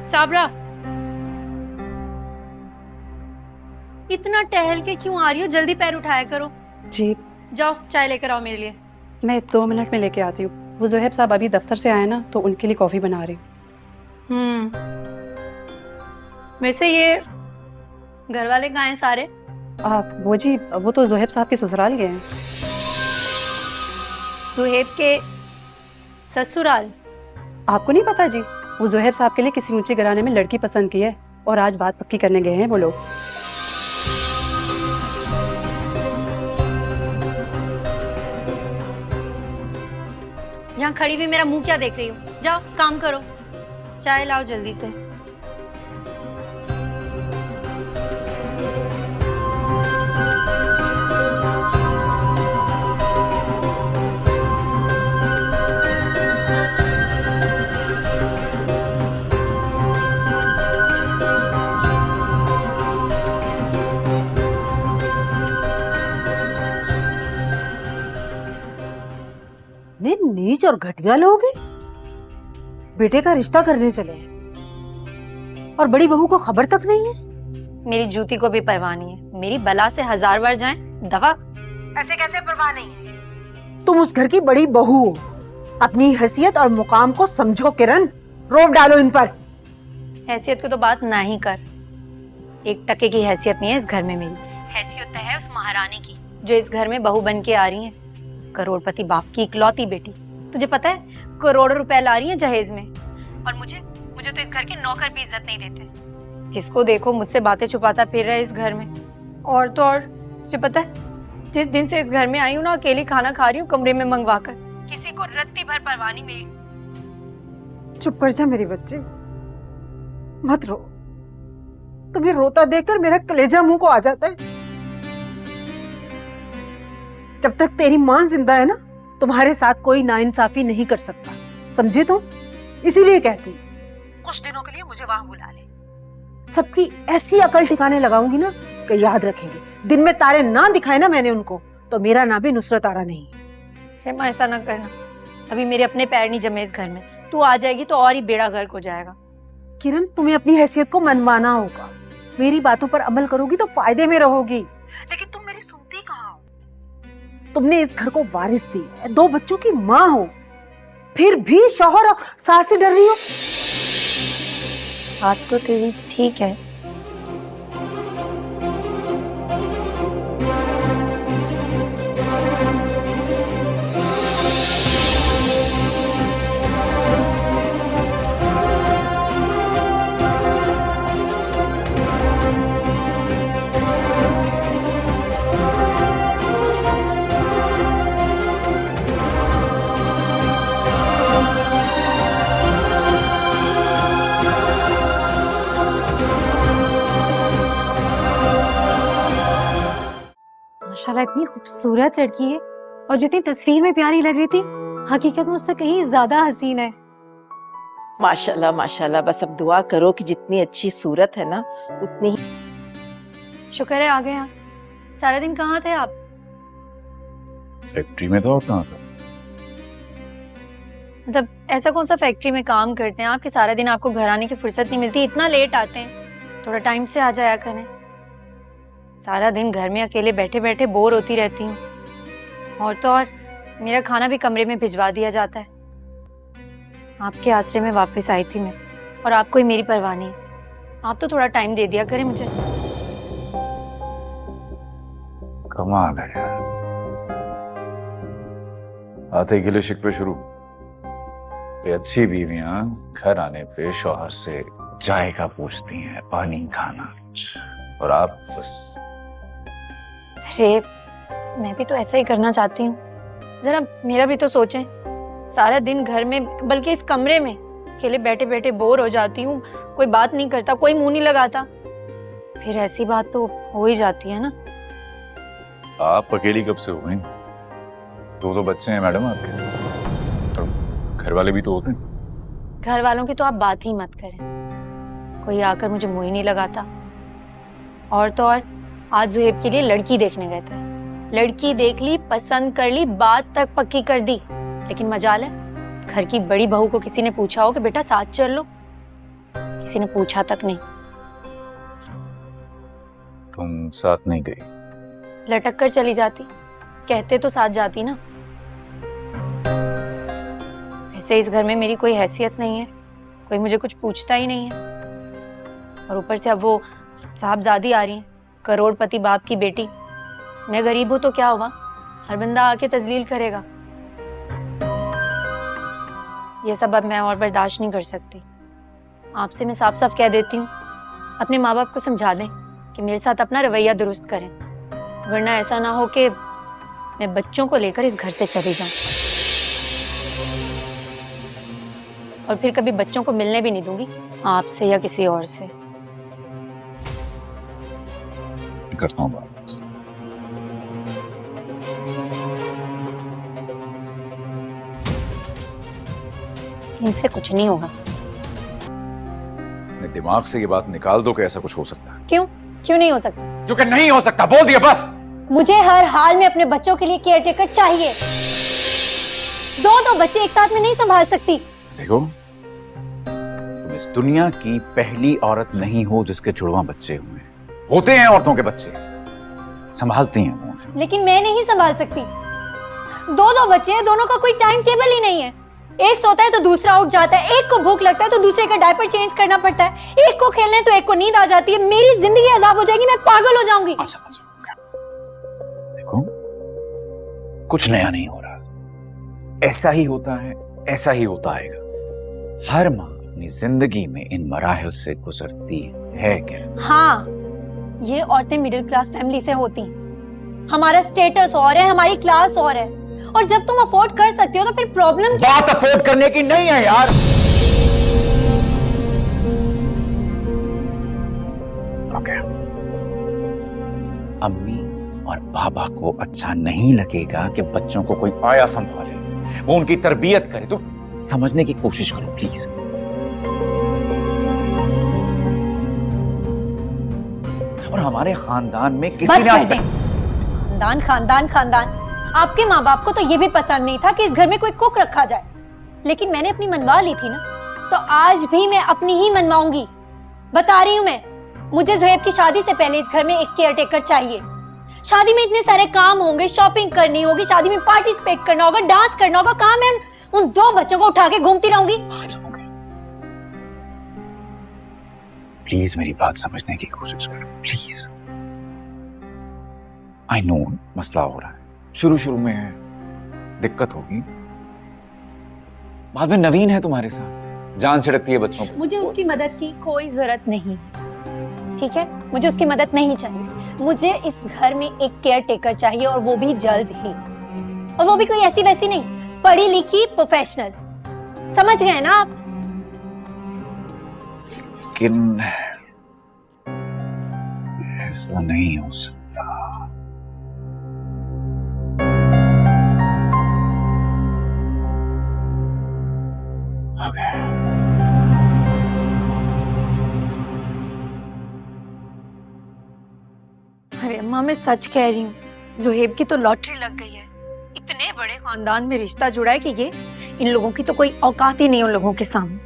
साबरा, इतना टहल के क्यों आ रही हो? जल्दी पैर उठाया करो। जी जाओ चाय लेकर आओ मेरे लिए। मैं 2 मिनट में लेके आती हूँ। वो ज़ुहैब साहब अभी दफ्तर से आए ना, तो उनके लिए कॉफ़ी बना रही हूँ। वैसे ये घर वाले कहाँ हैं सारे? वो जी, वो तो ज़ुहैब साहब के ससुराल गए हैं। सुहेब के ससुराल? आपको नहीं पता जी? वो ज़ुहैब साहब के लिए किसी ऊंचे घराने में लड़की पसंद की है और आज बात पक्की करने गए हैं वो लोग। यहाँ खड़ी हुई मेरा मुंह क्या देख रही हो? जाओ काम करो, चाय लाओ जल्दी से। नीच और घटिया लोग हैं। बेटे का रिश्ता करने चले हैं और बड़ी बहू को खबर तक नहीं है। मेरी जूती को भी परवाह नहीं है। मेरी बला से 1000 बार जाएं, दफा। ऐसे कैसे परवाह नहीं है? तुम उस घर की बड़ी बहू हो। अपनी हैसियत और मुकाम को समझो किरण, रोब डालो इन पर। हैसियत की तो बात ना ही कर। 1 टके की हैसियत नहीं है इस घर में। मेरी हैसियत है उस महारानी की जो इस घर में बहू बन के आ रही है। करोड़पति बाप की इकलौती बेटी। तुझे पता है करोड़ों रुपए ला रही है जहेज में, और मुझे तो इस घर के नौकर भी इज्जत नहीं देते। जिसको देखो मुझसे बातें छुपाता फिर रहा है इस घर में। और तो और तुझे पता है, जिस दिन से इस घर में आई हूँ ना, अकेली खाना खा रही हूँ कमरे में मंगवा कर। किसी को रत्ती भर परवाह नहीं मेरी। चुप कर जा मेरी बच्ची, मत रो। तुम्हें रोता देखकर मेरा कलेजा मुंह को आ जाता है। जब तक तेरी मां जिंदा है ना, तुम्हारे साथ कोई नाइंसाफी नहीं कर सकता, समझे तुम? इसीलिए कहती कुछ दिनों के लिए मुझे वहां बुला ले। सबकी ऐसी अकल ठिकाने लगाऊंगी ना कि याद रखेंगे। दिन में तारे ना दिखाए ना मैंने उनको, तो मेरा नाम भी नुसरत आरा नहीं। हेमा ऐसा ना करना। अभी मेरे अपने पैर नहीं जमे इस घर में। तू आ जाएगी तो और ही बेड़ा गर्क हो जाएगा। किरण, तुम्हें अपनी हैसियत को मनवाना होगा। मेरी बातों पर अमल करोगी तो फायदे में रहोगी, लेकिन तुम मेरी सुनती कहाँ हो? तुमने इस घर को वारिस दी है, 2 बच्चों की माँ हो, फिर भी शौहर और सास से डर रही हो। बात तो तेरी ठीक है। माशाल्लाह इतनी खूबसूरत लड़की है, और जितनी तस्वीर में प्यारी लग रही थी, हकीकत में उससे कहीं ज्यादा हसीन है। माशाल्लाह माशाल्लाह। बस अब दुआ करो कि जितनी अच्छी सूरत है ना, उतनी ही। शुक्र है आ गए आप। सारा दिन कहाँ थे आप? फैक्ट्री में तो। और कहाँ था? मतलब ऐसा कौन सा फैक्ट्री में काम करते हैं आप कि सारा दिन आपको घर आने की फुर्सत नहीं मिलती? इतना लेट आते हैं, थोड़ा टाइम से आ जाया करें। सारा दिन घर में अकेले बैठे बैठे बोर होती रहती हूँ, और तो और मेरा खाना भी कमरे में भिजवा दिया जाता है। आपके आश्रय में वापस आई थी मैं, और आपको ही मेरी परवाह नहीं है। आप तो थोड़ा टाइम दे दिया करें मुझे। कमाल है यार, आते के लिए शिकवे शुरू। ये अच्छी बीवियां घर आने पे शौहर से चाय का पूछती हैं, पानी खाना, और आप बस। अरे मैं भी तो ऐसा ही करना चाहती हूँ। जरा मेरा भी तो सोचें। सारा दिन घर में, बल्कि इस कमरे में अकेले बैठे बैठे बोर हो जाती हूँ। कोई बात नहीं करता, कोई मुंह नहीं लगाता। फिर ऐसी बात तो हो ही जाती है ना। आप अकेली कब से हो गई? 2 बच्चे हैं मैडम आपके, तो घर वाले भी तो होते हैं। घर वालों की तो आप बात ही मत करें। कोई आकर मुझे मुंह ही नहीं लगाता। और तो और आज जुहेब के लिए लड़की देखने गए थे। लड़की देख ली, पसंद कर ली, बात तक पक्की कर दी, लेकिन मजाल है घर की बड़ी बहू को किसी ने पूछा हो कि बेटा साथ चल लो। किसी ने पूछा तक नहीं। तुम साथ नहीं गई? लटक कर चली जाती, कहते तो साथ जाती ना। वैसे इस घर में मेरी कोई हैसियत नहीं है, कोई मुझे कुछ पूछता ही नहीं है। और ऊपर से अब वो साहबजादी आ रही है, करोड़पति बाप की बेटी। मैं गरीब हूं तो क्या हुआ, हर बंदा आके तजलील करेगा। ये सब अब मैं और बर्दाश्त नहीं कर सकती। आपसे मैं साफ साफ कह देती हूँ, अपने माँ बाप को समझा दें कि मेरे साथ अपना रवैया दुरुस्त करें, वरना ऐसा ना हो कि मैं बच्चों को लेकर इस घर से चली जाऊं और फिर कभी बच्चों को मिलने भी नहीं दूंगी आपसे या किसी और से। करता हूँ बात। इनसे कुछ नहीं होगा। अपने दिमाग से ये बात निकाल दो कि ऐसा कुछ हो सकता है। क्यों नहीं हो सकता? क्योंकि नहीं हो सकता, बोल दिया बस। मुझे हर हाल में अपने बच्चों के लिए केयरटेकर चाहिए। दो बच्चे एक साथ में नहीं संभाल सकती। देखो, तुम इस दुनिया की पहली औरत नहीं हो जिसके जुड़वां बच्चे हुए। होते हैं औरतों के बच्चे, संभालती हैं वो। लेकिन मैं नहीं संभाल सकती। दो बच्चे हैं, दोनों का कोई टाइम टेबल ही नहीं है। एक सोता है तो दूसरा उठ जाता है, एक को भूख लगता है तो दूसरे का डायपर चेंज करना पड़ता है, एक को खेलने तो एक को नींद आ जाती है। मेरी जिंदगी अजाब हो जाएगी, मैं पागल हो जाऊंगी। अच्छा, देखो, कुछ नया नहीं हो रहा। ऐसा ही होता है, ऐसा ही होता आएगा। हर माँ अपनी जिंदगी में इन मराहिल से गुजरती है क्या? हाँ, ये औरतें मिडिल क्लास फैमिली से होती हैं। हमारा स्टेटस और है, हमारी क्लास और है, और जब तुम अफोर्ड कर सकते हो तो फिर प्रॉब्लम क्या? बात अफोर्ड करने की नहीं है यार। ओके, अम्मी और बाबा को अच्छा नहीं लगेगा कि बच्चों को कोई आया संभाले, वो उनकी तरबियत करे। तो समझने की कोशिश करो प्लीज। और हमारे खानदान में किसी बस ने कर दें। खानदान। आपके माँ बाप को तो ये भी पसंद नहीं था कि इस घर में कोई कुक रखा जाए, लेकिन मैंने अपनी मनवा ली थी ना, तो आज भी मैं अपनी ही मनवाऊंगी। बता रही हूँ मैं, मुझे ज़ुहैब की शादी से पहले इस घर में एक केयरटेकर चाहिए। शादी में इतने सारे काम होंगे, शॉपिंग करनी होगी, शादी में पार्टिसिपेट करना होगा, डांस करना होगा। काम है उन दो बच्चों को उठा के घूमती रहूंगी? प्लीज मेरी बात समझने की कोशिश करो प्लीज। आई नो मसला हो रहा है, शुरू में दिक्कत होगी, बाद में नवीन है तुम्हारे साथ, जान छिड़कती है बच्चों को। मुझे उसकी मदद की कोई जरूरत नहीं, ठीक है? मुझे उसकी मदद नहीं चाहिए। मुझे इस घर में एक केयर टेकर चाहिए, और वो भी जल्द ही। और वो भी कोई ऐसी वैसी नहीं, पढ़ी लिखी प्रोफेशनल। समझ गए ना आप? लेकिन ऐसा नहीं हो सकता। Okay. अरे अम्मा, मैं सच कह रही हूँ, ज़ुहैब की तो लॉटरी लग गई है। इतने बड़े खानदान में रिश्ता जुड़ा है कि ये इन लोगों की तो कोई औकात ही नहीं उन लोगों के सामने।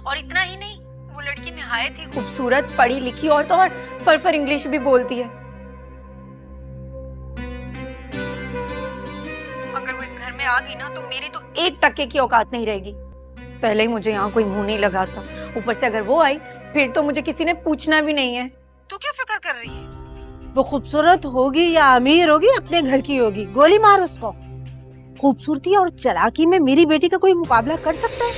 और इतना ही नहीं, वो लड़की निहायत ही खूबसूरत, पढ़ी लिखी और तो और फर इंग्लिश भी बोलती है। अगर वो इस घर में आ गई ना, तो मेरी तो 1% की औकात नहीं रहेगी। पहले ही मुझे यहाँ कोई मुंह नहीं लगाता, ऊपर से अगर वो आई फिर तो मुझे किसी ने पूछना भी नहीं है। तू क्यों फिक्र कर रही है? वो खूबसूरत होगी या अमीर होगी, अपने घर की होगी, गोली मार उसको। खूबसूरती और चालाकी में मेरी बेटी का कोई मुकाबला कर सकता है?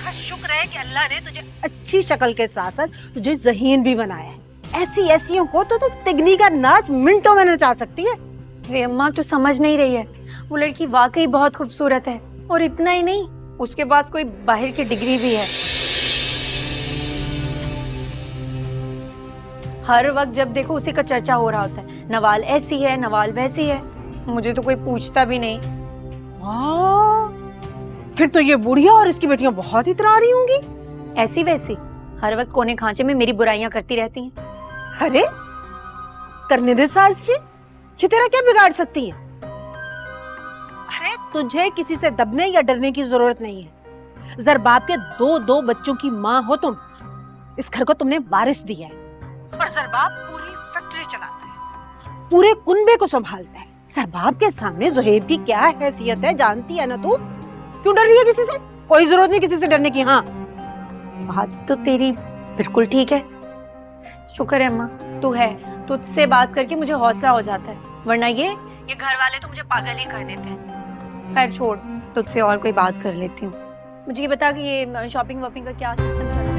का शुक्र है कि अल्लाह ने तुझे अच्छी शक्ल के साथ साथ तुझे ज़हीन भी बनाया है। ऐसियों को तो तू तिगनी का नाच मिनटों में नचा सकती है। अरे अम्मा, तू समझ नहीं रही है, वो लड़की वाकई बहुत खूबसूरत है। और इतना ही नहीं, उसके पास कोई बाहर की डिग्री भी है। हर वक्त जब देखो उसी का चर्चा हो रहा होता है, नवाल ऐसी है, नवाल वैसी है। मुझे तो कोई पूछता भी नहीं। फिर तो ये बुढ़िया और इसकी बेटियां बहुत इतरा रही होंगी। ऐसी वैसी हर वक्त कोने खांचे में मेरी बुराइयां करती रहती हैं। अरे करने दे सास जी, ये तेरा क्या बिगाड़ सकती है? अरे तुझे किसी से दबने या डरने की जरूरत नहीं है। जरबाब के दो बच्चों की माँ हो तुम। इस घर को तुमने वारिस दिया है और जरबाब पूरी फैक्ट्री चलाता है, पूरे कुनबे को संभालता है। जरबाब के सामने ज़ुहैब की क्या हैसियत है जानती है ना तू? क्यों डर रही है किसी से? कोई जरूरत नहीं किसी से डरने की। हाँ, बात तो तेरी बिल्कुल ठीक है। शुक्र है अम्मा तू है, तुझसे बात करके मुझे हौसला हो जाता है, वरना ये घर वाले तो मुझे पागल ही कर देते हैं। खैर छोड़, तुझसे और कोई बात कर लेती हूँ। मुझे ये बता कि ये शॉपिंग वॉपिंग का क्या सिस्टम चल रहा है?